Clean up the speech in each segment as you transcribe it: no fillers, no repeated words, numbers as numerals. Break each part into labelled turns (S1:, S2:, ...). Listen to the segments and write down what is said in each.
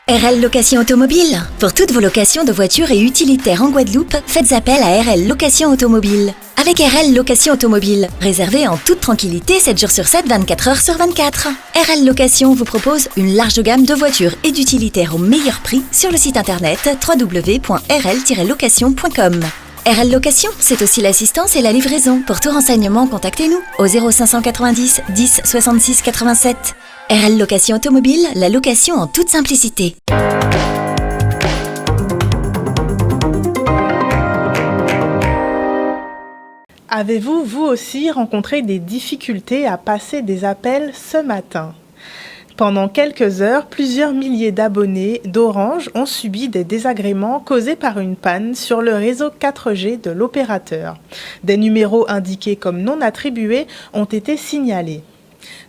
S1: RL Location Automobile. Pour toutes vos locations de voitures et utilitaires en Guadeloupe, faites appel à RL Location Automobile. Avec RL Location Automobile, réservez en toute tranquillité 7 jours sur 7, 24 heures sur 24. RL Location vous propose une large gamme de voitures et d'utilitaires au meilleur prix sur le site internet www.rl-location.com. RL Location, c'est aussi l'assistance et la livraison. Pour tout renseignement, contactez-nous au 0590 10 66 87. RL Location Automobile, la location en toute simplicité.
S2: Avez-vous, vous aussi, rencontré des difficultés à passer des appels ce matin ? Pendant quelques heures, plusieurs milliers d'abonnés d'Orange ont subi des désagréments causés par une panne sur le réseau 4G de l'opérateur. Des numéros indiqués comme non attribués ont été signalés.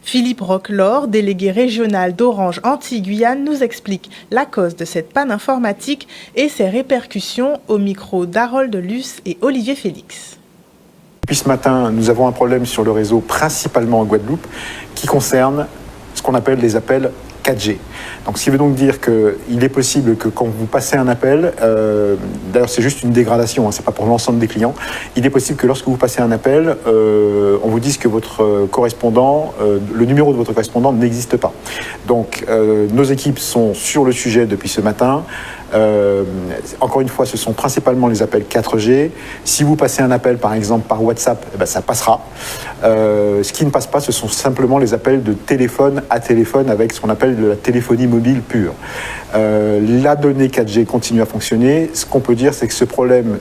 S2: Philippe Roclor, délégué régional d'Orange Antilles-Guyane, nous explique la cause de cette panne informatique et ses répercussions au micro d'Harold Luce et Olivier Félix.
S3: Depuis ce matin, nous avons un problème sur le réseau, principalement en Guadeloupe, qui concerne ce qu'on appelle les appels 4G. Donc, ce qui veut donc dire qu'il est possible que quand vous passez un appel, d'ailleurs c'est juste une dégradation, c'est pas pour l'ensemble des clients, il est possible que lorsque vous passez un appel, on vous dise que votre correspondant, le numéro de votre correspondant n'existe pas. Donc, nos équipes sont sur le sujet depuis ce matin. Encore une fois, ce sont principalement les appels 4G. Si vous passez un appel, par exemple, par WhatsApp, ça passera. Ce qui ne passe pas, ce sont simplement les appels de téléphone à téléphone avec ce qu'on appelle de la téléphonie mobile pure. La donnée 4G continue à fonctionner. Ce qu'on peut dire, c'est que ce problème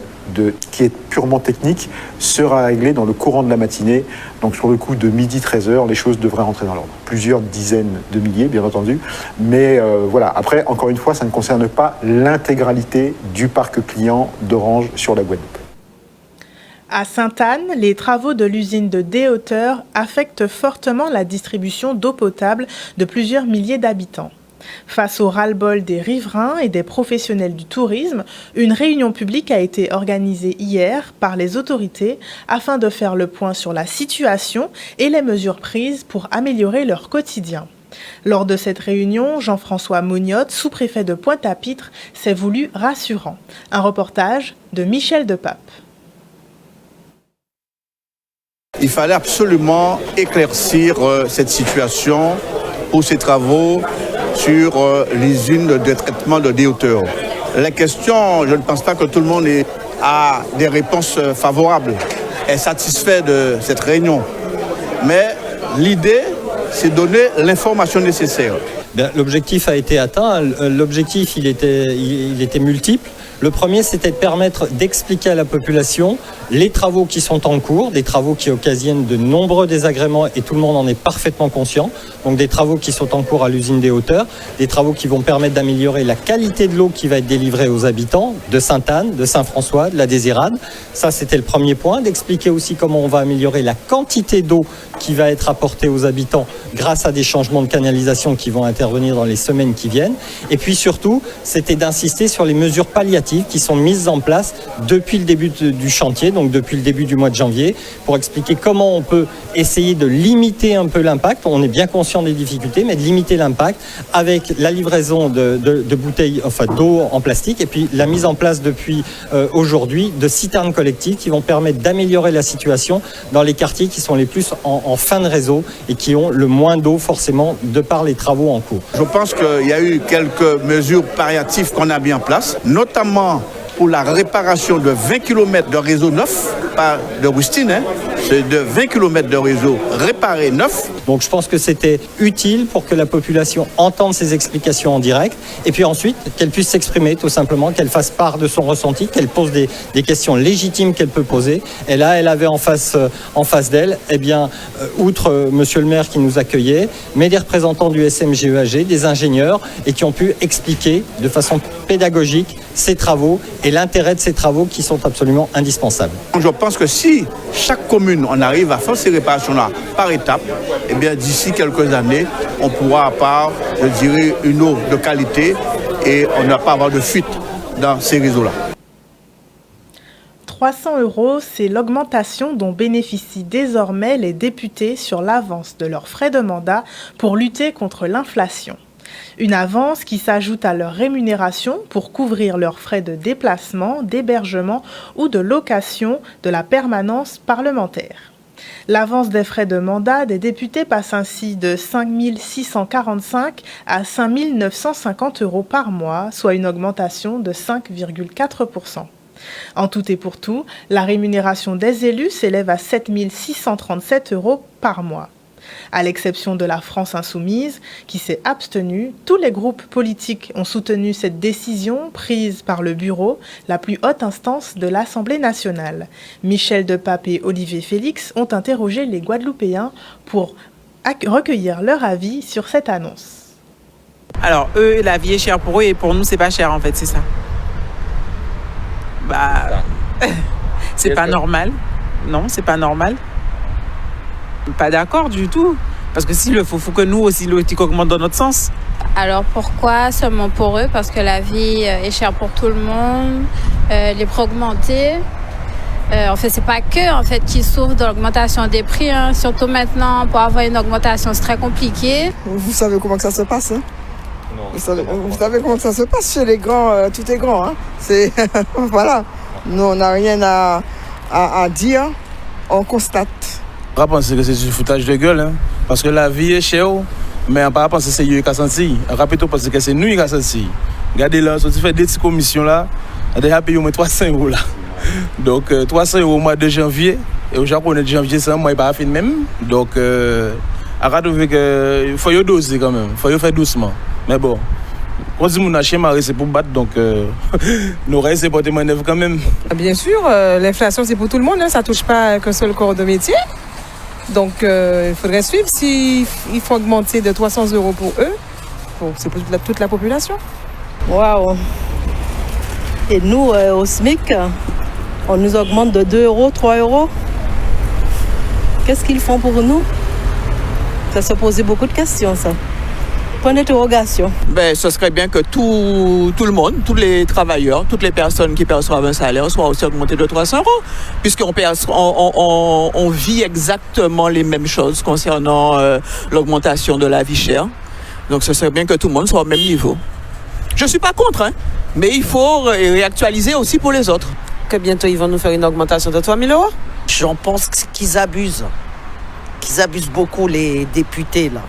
S3: qui est purement technique sera réglé dans le courant de la matinée. Donc sur le coup de midi 13h, les choses devraient rentrer dans l'ordre. Plusieurs dizaines de milliers, bien entendu. Mais voilà, après, encore une fois, ça ne concerne pas l'intégralité du parc client d'Orange sur la Guadeloupe.
S2: À Sainte-Anne, les travaux de l'usine de Déhauteur affectent fortement la distribution d'eau potable de plusieurs milliers d'habitants. Face au ras-le-bol des riverains et des professionnels du tourisme, une réunion publique a été organisée hier par les autorités afin de faire le point sur la situation et les mesures prises pour améliorer leur quotidien. Lors de cette réunion, Jean-François Mognotte, sous-préfet de Pointe-à-Pitre, s'est voulu rassurant. Un reportage de Michel Depape.
S4: Il fallait absolument éclaircir cette situation pour ces travaux sur l'usine de traitement de Déhauteur. La question, je ne pense pas que tout le monde a des réponses favorables, est satisfait de cette réunion. Mais l'idée, c'est donner l'information nécessaire.
S5: Bien, l'objectif a été atteint. L'objectif, il était multiple. Le premier, c'était de permettre d'expliquer à la population les travaux qui sont en cours, des travaux qui occasionnent de nombreux désagréments et tout le monde en est parfaitement conscient. Donc des travaux qui sont en cours à l'usine Déhauteur, des travaux qui vont permettre d'améliorer la qualité de l'eau qui va être délivrée aux habitants de Sainte-Anne, de Saint-François, de la Désirade. Ça, c'était le premier point. D'expliquer aussi comment on va améliorer la quantité d'eau qui va être apportée aux habitants grâce à des changements de canalisation qui vont intervenir dans les semaines qui viennent. Et puis surtout, c'était d'insister sur les mesures palliatives qui sont mises en place depuis le début du chantier, donc depuis le début du mois de janvier, pour expliquer comment on peut essayer de limiter un peu l'impact. On est bien conscient des difficultés, mais de limiter l'impact avec la livraison de bouteilles, enfin d'eau en plastique, et puis la mise en place depuis aujourd'hui de citernes collectives qui vont permettre d'améliorer la situation dans les quartiers qui sont les plus en fin de réseau et qui ont le moins d'eau forcément de par les travaux en cours.
S4: Je pense qu'il y a eu quelques mesures palliatives qu'on a mis en place, notamment pour la réparation de 20 km de réseau neuf, pas de rustine, c'est de 20 km de réseau réparé neuf.
S5: Donc je pense que c'était utile pour que la population entende ces explications en direct et puis ensuite qu'elle puisse s'exprimer tout simplement, qu'elle fasse part de son ressenti, qu'elle pose des questions légitimes qu'elle peut poser. Et là, elle avait en face d'elle, outre monsieur le maire qui nous accueillait, mais des représentants du SMGEAG, des ingénieurs et qui ont pu expliquer de façon pédagogique ces travaux et l'intérêt de ces travaux qui sont absolument indispensables.
S4: Je pense que si chaque commune on arrive à faire ces réparations-là par étapes, d'ici quelques années, on pourra avoir, une eau de qualité et on ne va pas avoir de fuite dans ces réseaux-là.
S2: 300 €, c'est l'augmentation dont bénéficient désormais les députés sur l'avance de leurs frais de mandat pour lutter contre l'inflation. Une avance qui s'ajoute à leur rémunération pour couvrir leurs frais de déplacement, d'hébergement ou de location de la permanence parlementaire. L'avance des frais de mandat des députés passe ainsi de 5 645 à 5 950 € par mois, soit une augmentation de 5,4%. En tout et pour tout, la rémunération des élus s'élève à 7 637 € par mois. À l'exception de la France insoumise, qui s'est abstenue, tous les groupes politiques ont soutenu cette décision prise par le bureau, la plus haute instance de l'Assemblée nationale. Michel Depape et Olivier Félix ont interrogé les Guadeloupéens pour recueillir leur avis sur cette annonce.
S6: Alors, eux, la vie est chère pour eux et pour nous, c'est pas cher en fait, c'est ça. C'est pas normal. Non, c'est pas normal. Pas d'accord du tout. Parce que s'il le faut que nous aussi, le petit augmente dans notre sens.
S7: Alors pourquoi seulement pour eux? Parce que la vie est chère pour tout le monde. Les prix augmentés. En fait, c'est pas qu'eux en fait, qui souffrent de l'augmentation des prix. Hein. Surtout maintenant, pour avoir une augmentation, c'est très compliqué.
S8: Vous savez comment que ça se passe, hein?
S5: Non,
S8: vous savez comment que ça se passe chez les grands, tout est grand. Hein? C'est voilà. Nous, on n'a rien à dire, on constate.
S9: On va penser que c'est du foutage de gueule, hein? Parce que la vie est chère, mais on ne va pas penser que c'est eux qui ont senti. On va plutôt penser que c'est nous qui avons senti. Regardez là, si tu fais des petites commissions là, on a déjà payé au moins 300 € là. Donc 300 € au mois de janvier, et au Japon, de janvier, c'est un mois et pas fin même. Donc, il faut y doser quand même, il faut y faire doucement. Mais bon, quand on a chez Marie, c'est pour battre, donc nos règles, c'est pour des manœuvres quand même.
S8: Bien sûr, l'inflation, c'est pour tout le monde, hein, ça ne touche pas qu'un seul corps de métier. Donc, il faudrait suivre s'il faut augmenter de 300 € pour eux. Bon, c'est pour toute la population.
S10: Waouh! Et nous, au SMIC, on nous augmente de 2 €, 3 €. Qu'est-ce qu'ils font pour nous? Ça se posait beaucoup de questions, ça. Point d'interrogation.
S6: Ce serait bien que tout le monde, tous les travailleurs, toutes les personnes qui perçoivent un salaire soient aussi augmentés de 300 €, puisqu'on vit exactement les mêmes choses concernant l'augmentation de la vie chère. Donc ce serait bien que tout le monde soit au même niveau. Je ne suis pas contre, hein, mais il faut réactualiser aussi pour les autres.
S10: Que bientôt ils vont nous faire une augmentation de 3 000 €?
S11: J'en pense qu'ils abusent. Qu'ils abusent beaucoup, les députés, là.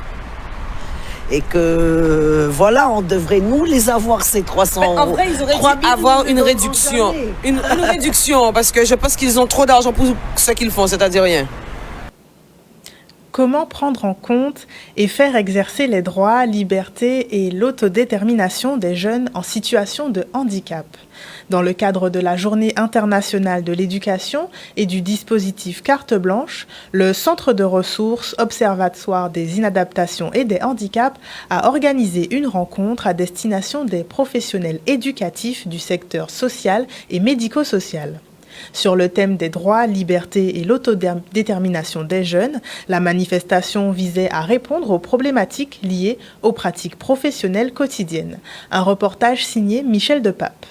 S11: Et que, voilà, on devrait nous les avoir, ces 300 €.
S8: En vrai, ils auraient dû avoir une réduction. Une réduction, parce que je pense qu'ils ont trop d'argent pour ce qu'ils font, c'est-à-dire rien.
S2: Comment prendre en compte et faire exercer les droits, libertés et l'autodétermination des jeunes en situation de handicap? Dans le cadre de la Journée internationale de l'éducation et du dispositif Carte Blanche, le Centre de ressources Observatoire des inadaptations et des handicaps a organisé une rencontre à destination des professionnels éducatifs du secteur social et médico-social. Sur le thème des droits, libertés et l'autodétermination des jeunes, la manifestation visait à répondre aux problématiques liées aux pratiques professionnelles quotidiennes. Un reportage signé Michel Depape.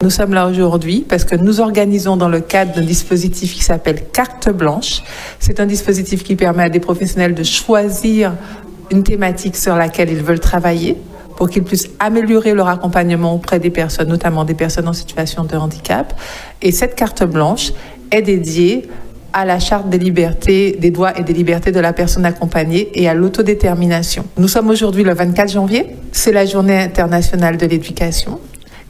S12: Nous sommes là aujourd'hui parce que nous organisons dans le cadre d'un dispositif qui s'appelle Carte Blanche. C'est un dispositif qui permet à des professionnels de choisir une thématique sur laquelle ils veulent travailler, pour qu'ils puissent améliorer leur accompagnement auprès des personnes, notamment des personnes en situation de handicap. Et cette carte blanche est dédiée à la charte des libertés, des droits et des libertés de la personne accompagnée et à l'autodétermination. Nous sommes aujourd'hui le 24 janvier, c'est la Journée internationale de l'éducation,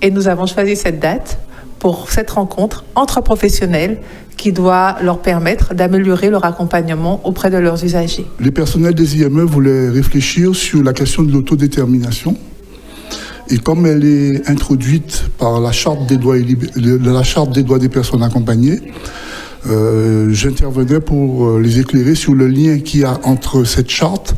S12: et nous avons choisi cette date pour cette rencontre entre professionnels qui doit leur permettre d'améliorer leur accompagnement auprès de leurs usagers.
S13: Les personnels des IME voulaient réfléchir sur la question de l'autodétermination. Et comme elle est introduite par la Charte des droits, des personnes accompagnées, j'intervenais pour les éclairer sur le lien qu'il y a entre cette charte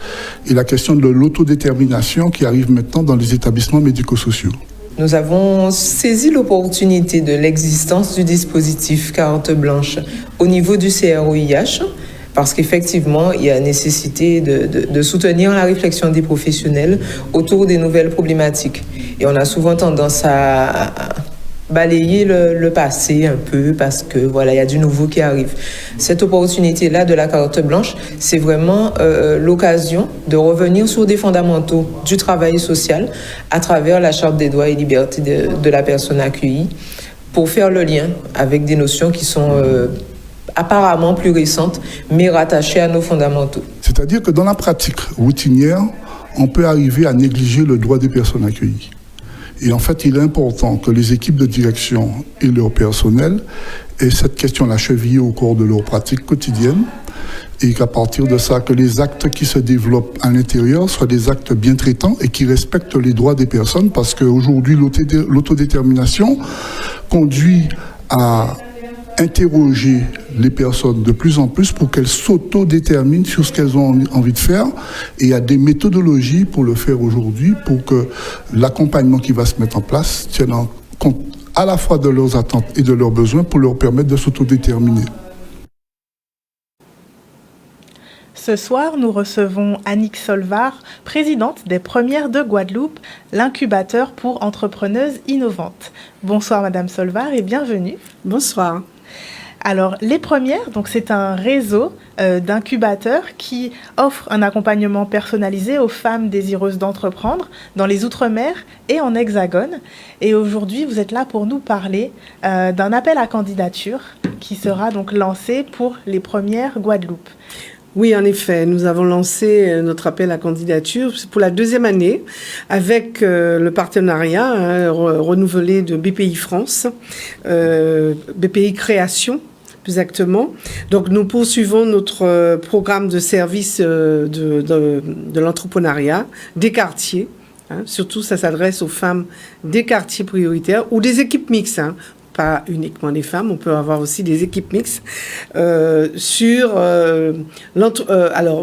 S13: et la question de l'autodétermination qui arrive maintenant dans les établissements médico-sociaux.
S14: Nous avons saisi l'opportunité de l'existence du dispositif Carte Blanche au niveau du CROIH parce qu'effectivement, il y a nécessité de soutenir la réflexion des professionnels autour des nouvelles problématiques. Et on a souvent tendance à balayer le passé un peu parce que voilà, il y a du nouveau qui arrive. Cette opportunité-là de la carte blanche, c'est vraiment l'occasion de revenir sur des fondamentaux du travail social à travers la Charte des droits et libertés de la personne accueillie pour faire le lien avec des notions qui sont apparemment plus récentes, mais rattachées à nos fondamentaux.
S13: C'est-à-dire que dans la pratique routinière, on peut arriver à négliger le droit des personnes accueillies. Et en fait, il est important que les équipes de direction et leur personnel aient cette question-là chevillée au cours de leur pratique quotidienne et qu'à partir de ça, que les actes qui se développent à l'intérieur soient des actes bien traitants et qui respectent les droits des personnes parce qu'aujourd'hui, l'autodétermination conduit à interroger les personnes de plus en plus pour qu'elles s'autodéterminent sur ce qu'elles ont envie de faire. Et il y a des méthodologies pour le faire aujourd'hui, pour que l'accompagnement qui va se mettre en place tienne compte à la fois de leurs attentes et de leurs besoins pour leur permettre de s'autodéterminer.
S2: Ce soir, nous recevons Annick Solvar, présidente des Premières de Guadeloupe, l'incubateur pour entrepreneuses innovantes. Bonsoir Madame Solvar et bienvenue.
S15: Bonsoir.
S2: Alors, les Premières, donc c'est un réseau d'incubateurs qui offre un accompagnement personnalisé aux femmes désireuses d'entreprendre dans les Outre-mer et en Hexagone. Et aujourd'hui, vous êtes là pour nous parler d'un appel à candidature qui sera donc lancé pour les Premières Guadeloupe.
S15: Oui, en effet, nous avons lancé notre appel à candidature pour la 2e année avec le partenariat renouvelé de BPI France, BPI Création, plus exactement. Donc, nous poursuivons notre programme de service de l'entrepreneuriat des quartiers. Surtout, ça s'adresse aux femmes des quartiers prioritaires ou des équipes mixtes. Pas uniquement les femmes, on peut avoir aussi des équipes mixtes. Alors,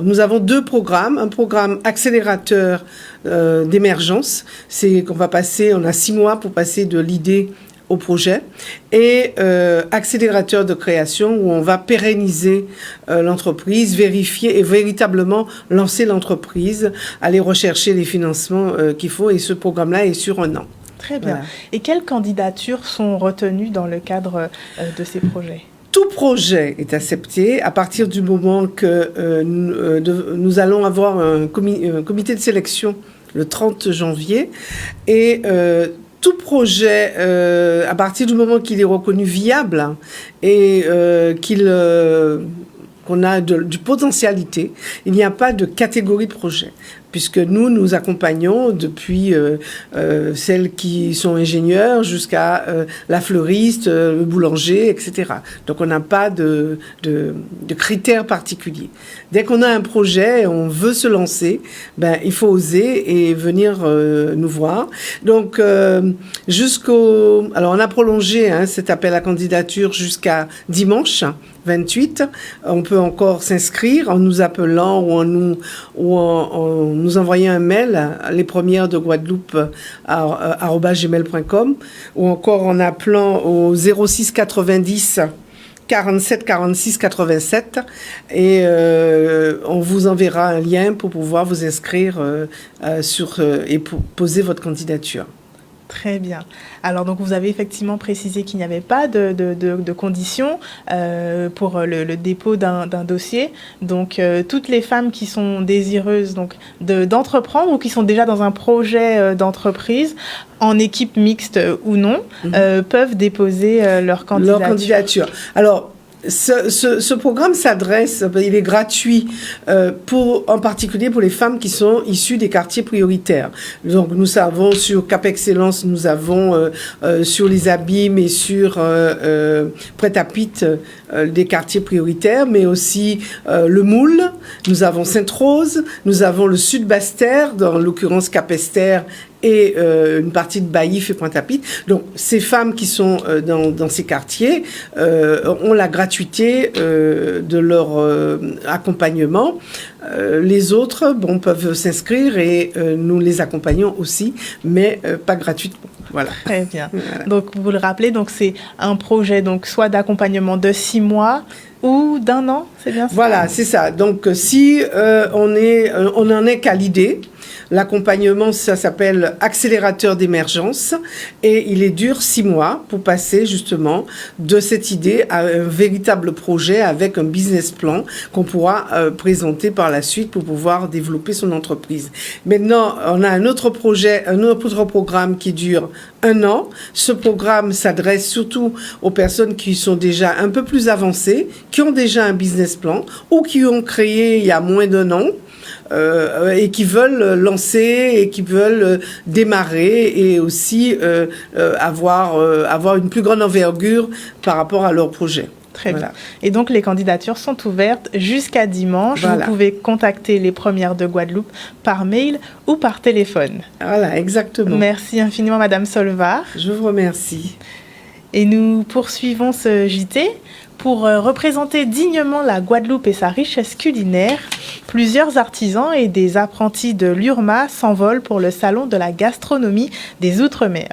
S15: nous avons 2 programmes. Un programme accélérateur d'émergence, c'est qu'on va passer, on a 6 mois pour passer de l'idée au projet, et accélérateur de création où on va pérenniser l'entreprise, vérifier et véritablement lancer l'entreprise, aller rechercher les financements qu'il faut, et ce programme-là est sur 1 an.
S2: Très bien.
S15: Voilà.
S2: Et quelles candidatures sont retenues dans le cadre de ces projets ?
S15: Tout projet est accepté à partir du moment que nous allons avoir un comité de sélection le 30 janvier et tout projet, à partir du moment qu'il est reconnu viable et qu'on a du potentialité, il n'y a pas de catégorie de projet, puisque nous accompagnons depuis celles qui sont ingénieurs jusqu'à la fleuriste, le boulanger, etc. Donc on n'a pas de critères particuliers. Dès qu'on a un projet, on veut se lancer, il faut oser et venir nous voir. Donc alors on a prolongé cet appel à candidature jusqu'à dimanche 28. On peut encore s'inscrire en nous appelant ou en nous envoyant un mail, les premières de Guadeloupe @gmail.com, ou encore en appelant au 06 90 47 46 87 et on vous enverra un lien pour pouvoir vous inscrire et poser votre candidature.
S2: Très bien. Alors, donc, vous avez effectivement précisé qu'il n'y avait pas de conditions pour le dépôt d'un dossier. Donc, toutes les femmes qui sont désireuses d'entreprendre ou qui sont déjà dans un projet d'entreprise, en équipe mixte ou non, peuvent déposer leur candidature.
S15: Alors, ce programme s'adresse, il est gratuit en particulier pour les femmes qui sont issues des quartiers prioritaires. Donc nous avons sur Cap Excellence, nous avons sur les Abîmes et sur Prêt-à-Pit des quartiers prioritaires, mais aussi le Moule, nous avons Sainte-Rose, nous avons le Sud Basse-Terre, dans l'occurrence Cap-Esther, et une partie de Baïf et Pointe-à-Pitre. Donc, ces femmes qui sont dans ces quartiers ont la gratuité de leur accompagnement. Les autres, peuvent s'inscrire et nous les accompagnons aussi, mais pas gratuitement. Voilà.
S2: Très bien. Voilà. Donc, vous le rappelez, donc c'est un projet soit d'accompagnement de 6 mois ou d'1 an, c'est bien ça ?
S15: Voilà, c'est ça. Donc, si on en est qu'à l'idée, L'accompagnement, ça s'appelle accélérateur d'émergence et il dure 6 mois pour passer justement de cette idée à un véritable projet avec un business plan qu'on pourra présenter par la suite pour pouvoir développer son entreprise. Maintenant, on a un autre projet, un autre programme qui dure 1 an. Ce programme s'adresse surtout aux personnes qui sont déjà un peu plus avancées, qui ont déjà un business plan ou qui ont créé il y a moins d'1 an. Et qui veulent lancer et qui veulent démarrer et aussi avoir une plus grande envergure par rapport à leur projet.
S2: Très bien. Et donc, les candidatures sont ouvertes jusqu'à dimanche.
S15: Voilà.
S2: Vous pouvez contacter les premières de Guadeloupe par mail ou par téléphone.
S15: Voilà, exactement.
S2: Merci infiniment, Madame Solvar.
S15: Je vous remercie.
S2: Et nous poursuivons ce JT. Pour représenter dignement la Guadeloupe et sa richesse culinaire, plusieurs artisans et des apprentis de l'URMA s'envolent pour le Salon de la gastronomie des Outre-mer.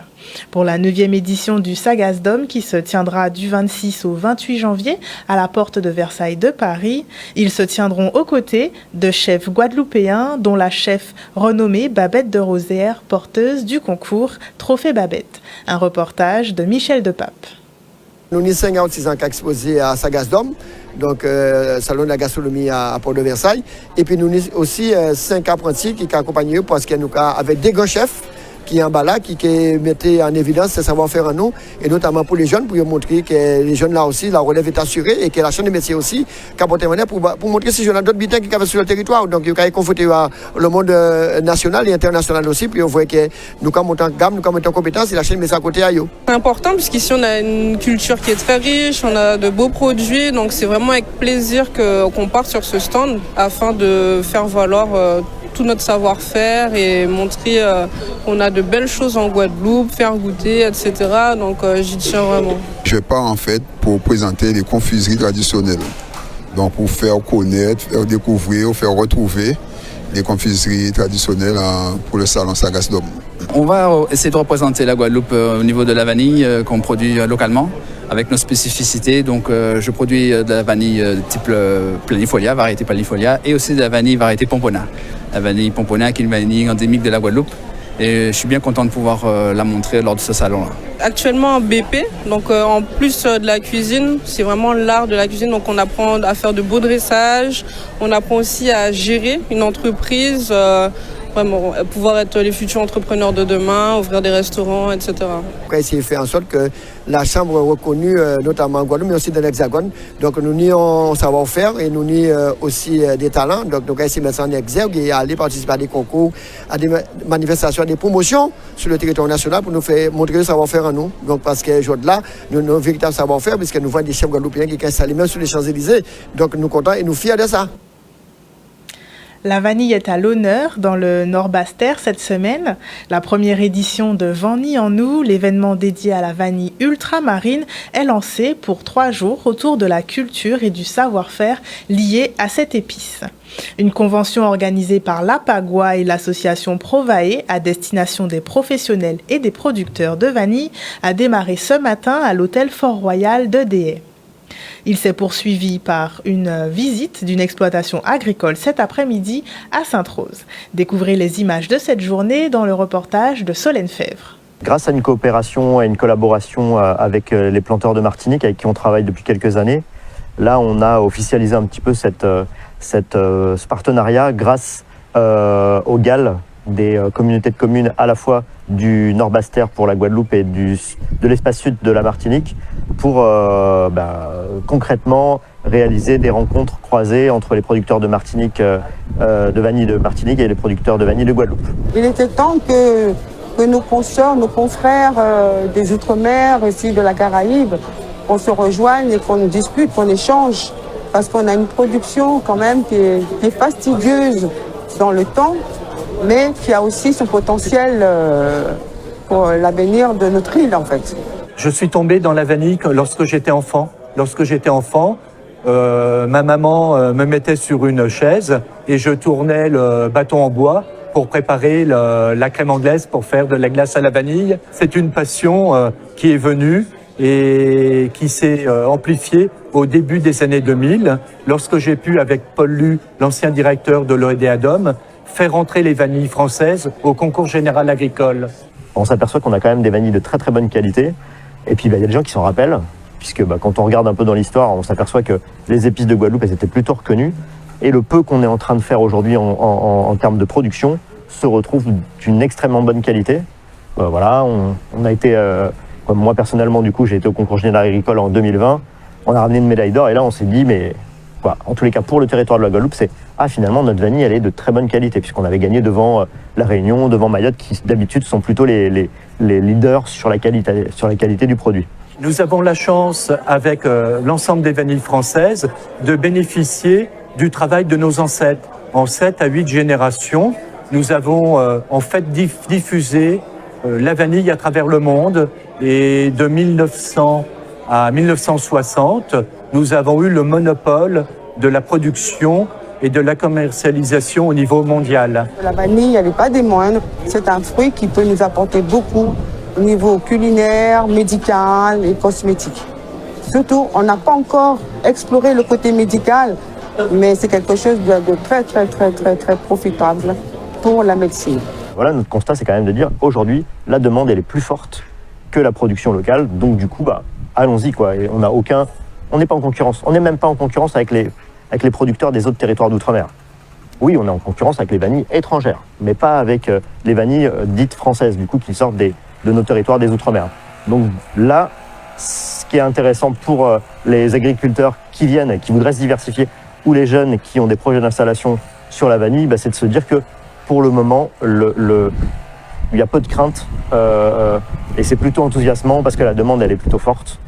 S2: Pour la 9e édition du Sagasdom qui se tiendra du 26 au 28 janvier à la porte de Versailles de Paris, ils se tiendront aux côtés de chefs guadeloupéens dont la chef renommée Babette de Rosière, porteuse du concours Trophée Babette. Un reportage de Michel Depape.
S16: Nous avons 5 artisans qui ont exposé à Sagasdom, donc Salon de la gastronomie à Port de Versailles. Et puis nous avons aussi 5 apprentis qui ont accompagné parce que nous avec des grands chefs qui en bas là, qui mettaient en évidence ce savoir-faire en nous, et notamment pour les jeunes, pour montrer que les jeunes là aussi, la relève est assurée et que la chaîne de métier aussi, qui a porté pour montrer ces jeunes là d'autres bitins qui sont sur le territoire. Donc ils ont confronté le monde national et international aussi, puis on voit que nous avons monté en gamme, nous avons monté en compétence et la chaîne de métier à côté à eux.
S8: C'est important puisqu'ici on a une culture qui est très riche, on a de beaux produits, donc c'est vraiment avec plaisir qu'on part sur ce stand afin de faire valoir tout notre savoir-faire et montrer qu'on a de belles choses en Guadeloupe, faire goûter, etc. Donc j'y tiens vraiment.
S17: Je pars en fait pour présenter les confiseries traditionnelles. Donc pour faire connaître, faire découvrir, faire retrouver les confiseries traditionnelles pour le salon Sagasdom.
S18: On va essayer de représenter la Guadeloupe au niveau de la vanille qu'on produit localement, avec nos spécificités. Donc je produis de la vanille type planifolia, variété planifolia, et aussi de la vanille variété pompona. La vanille pompona qui est une vanille endémique de la Guadeloupe. Et je suis bien content de pouvoir la montrer lors de ce salon-là.
S8: Actuellement en BP, donc en plus de la cuisine, c'est vraiment l'art de la cuisine. Donc on apprend à faire de beaux dressages, on apprend aussi à gérer une entreprise, vraiment pouvoir être les futurs entrepreneurs de demain, ouvrir des restaurants, etc.
S16: On va essayer de faire en sorte que la chambre est reconnue, notamment en Guadeloupe, mais aussi dans l'Hexagone. Donc nous nions savoir-faire et nous nions aussi des talents. Donc nous allons essayer de mettre ça en exergue et aller participer à des concours, à des manifestations, à des promotions sur le territoire national pour nous faire montrer le savoir-faire en nous. Donc parce que aujourd'hui-là, nous avons un véritable savoir-faire puisque nous voyons des chefs guadeloupéens qui sont installés même sur les Champs-Élysées. Donc nous sommes contents et nous fiers de ça.
S2: La vanille est à l'honneur dans le Nord-Bas-Terre cette semaine. La première édition de Vanille en nous, l'événement dédié à la vanille ultramarine, est lancée pour 3 jours autour de la culture et du savoir-faire liés à cette épice. Une convention organisée par l'APAGUA et l'association Provae à destination des professionnels et des producteurs de vanille a démarré ce matin à l'hôtel Fort-Royal de Déhay. Il s'est poursuivi par une visite d'une exploitation agricole cet après-midi à Sainte-Rose. Découvrez les images de cette journée dans le reportage de Solène Fèvre.
S19: Grâce à une coopération et une collaboration avec les planteurs de Martinique avec qui on travaille depuis quelques années, là on a officialisé un petit peu ce partenariat grâce au GAL des communautés de communes à la fois du Nord-Bas-Terre pour la Guadeloupe et de l'espace sud de la Martinique pour concrètement réaliser des rencontres croisées entre les producteurs de Martinique, de vanille de Martinique et les producteurs de vanille de Guadeloupe.
S20: Il était temps que nos consoeurs, nos confrères des Outre-mer, ici de la Caraïbe, qu'on se rejoigne et qu'on discute, qu'on échange, parce qu'on a une production quand même qui est fastidieuse dans le temps, mais qui a aussi son potentiel pour l'avenir de notre île en fait.
S21: Je suis tombé dans la vanille lorsque j'étais enfant. Ma maman me mettait sur une chaise et je tournais le bâton en bois pour préparer la crème anglaise pour faire de la glace à la vanille. C'est une passion qui est venue et qui s'est amplifiée au début des années 2000, lorsque j'ai pu, avec Paul Lu, l'ancien directeur de l'Orédéadome, faire entrer les vanilles françaises au concours général agricole.
S19: On s'aperçoit qu'on a quand même des vanilles de très très bonne qualité. Et puis il y a des gens qui s'en rappellent, puisque quand on regarde un peu dans l'histoire, on s'aperçoit que les épices de Guadeloupe, elles étaient plutôt reconnues. Et le peu qu'on est en train de faire aujourd'hui en termes de production se retrouve d'une extrêmement bonne qualité. Voilà, on a été, comme moi personnellement du coup, j'ai été au concours général agricole en 2020. On a ramené une médaille d'or et là on s'est dit, mais voilà, en tous les cas pour le territoire de la Guadeloupe, c'est finalement notre vanille elle est de très bonne qualité, puisqu'on avait gagné devant la Réunion, devant Mayotte, qui d'habitude sont plutôt les leaders sur la qualité du produit.
S21: Nous avons la chance, avec l'ensemble des vanilles françaises, de bénéficier du travail de nos ancêtres. En 7 à 8 générations, nous avons en fait diffusé la vanille à travers le monde. Et de 1900 à 1960, nous avons eu le monopole de la production et de la commercialisation au niveau mondial.
S20: La vanille, elle n'est pas des moindres. C'est un fruit qui peut nous apporter beaucoup au niveau culinaire, médical et cosmétique. Surtout, on n'a pas encore exploré le côté médical, mais c'est quelque chose de très, très, très, très, très profitable pour la médecine.
S19: Voilà, notre constat, c'est quand même de dire, aujourd'hui, la demande, elle est plus forte que la production locale. Donc, du coup, allons-y, quoi. Et on n'est pas en concurrence. On n'est même pas en concurrence avec les producteurs des autres territoires d'outre-mer. Oui, on est en concurrence avec les vanilles étrangères, mais pas avec les vanilles dites françaises, du coup, qui sortent de nos territoires des outre-mer. Donc là, ce qui est intéressant pour les agriculteurs qui viennent et qui voudraient se diversifier, ou les jeunes qui ont des projets d'installation sur la vanille, c'est de se dire que pour le moment, il y a peu de crainte et c'est plutôt enthousiasmant parce que la demande elle est plutôt forte.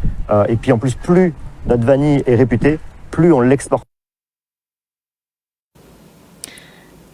S19: Et puis en plus, plus notre vanille est réputée, plus on l'exporte.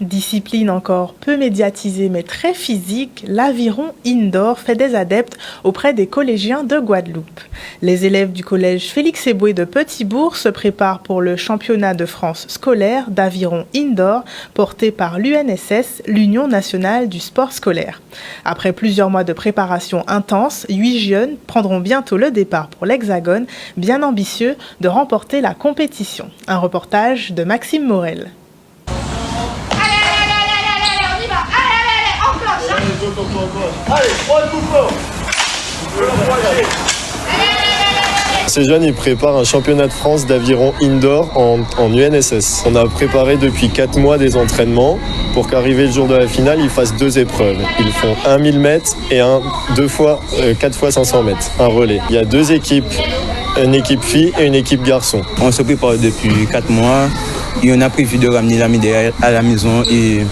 S2: Discipline encore peu médiatisée mais très physique, l'aviron indoor fait des adeptes auprès des collégiens de Guadeloupe. Les élèves du collège Félix Eboué de Petit-Bourg se préparent pour le championnat de France scolaire d'aviron indoor porté par l'UNSS, l'Union nationale du sport scolaire. Après plusieurs mois de préparation intense, 8 jeunes prendront bientôt le départ pour l'Hexagone, bien ambitieux de remporter la compétition. Un reportage de Maxime Morel.
S1: Ces jeunes, ils préparent un championnat de France d'aviron indoor en UNSS. On a préparé depuis 4 mois des entraînements pour qu'arrivé le jour de la finale, ils fassent 2 épreuves. Ils font un 1000 mètres et 4 fois 500 mètres, un relais. Il y a 2 équipes, une équipe fille et une équipe garçon.
S22: On se prépare depuis 4 mois et on a prévu de ramener la médaille à la maison et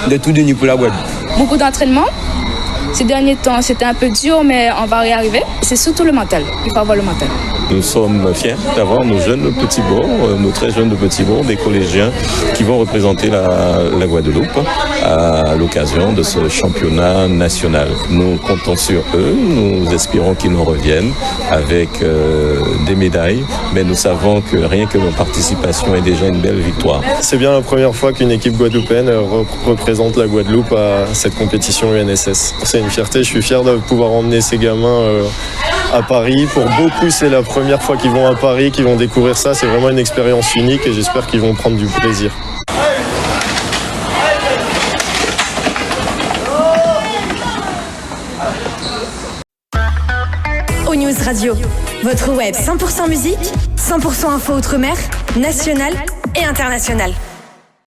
S22: de tout donner pour la Guadeloupe.
S23: Beaucoup d'entraînement. Ces derniers temps, c'était un peu dur, mais on va y arriver. C'est surtout le mental. Il faut avoir le mental.
S24: Nous sommes fiers d'avoir nos jeunes de Petit-Bourg, nos très jeunes de Petit-Bourg, des collégiens qui vont représenter la Guadeloupe à l'occasion de ce championnat national. Nous comptons sur eux, nous espérons qu'ils nous reviennent avec des médailles, mais nous savons que rien que leur participation est déjà une belle victoire.
S1: C'est bien la première fois qu'une équipe guadeloupéenne représente la Guadeloupe à cette compétition UNSS. C'est une fierté, je suis fier de pouvoir emmener ces gamins à Paris. Pour beaucoup, c'est la première fois qu'ils vont à Paris, qu'ils vont découvrir ça. C'est vraiment une expérience unique et j'espère qu'ils vont prendre du plaisir.
S25: O-News Radio, votre web 100% musique, 100% info outre-mer, nationale et internationale.